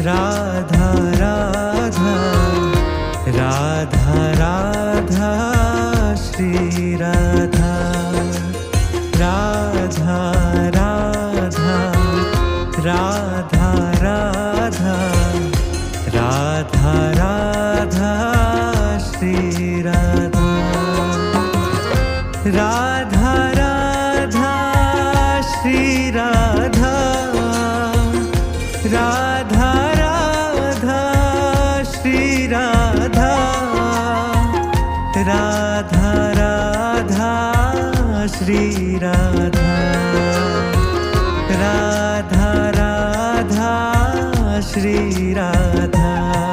Radha Radha Radha Radha Shri Radha Radha Radha Radha Radha Radha Radha Shri Radha Radha Radha Shri Radha Radha Radha Shri Radha Radha Radha Shri Radha Radha Radha Shri Radha.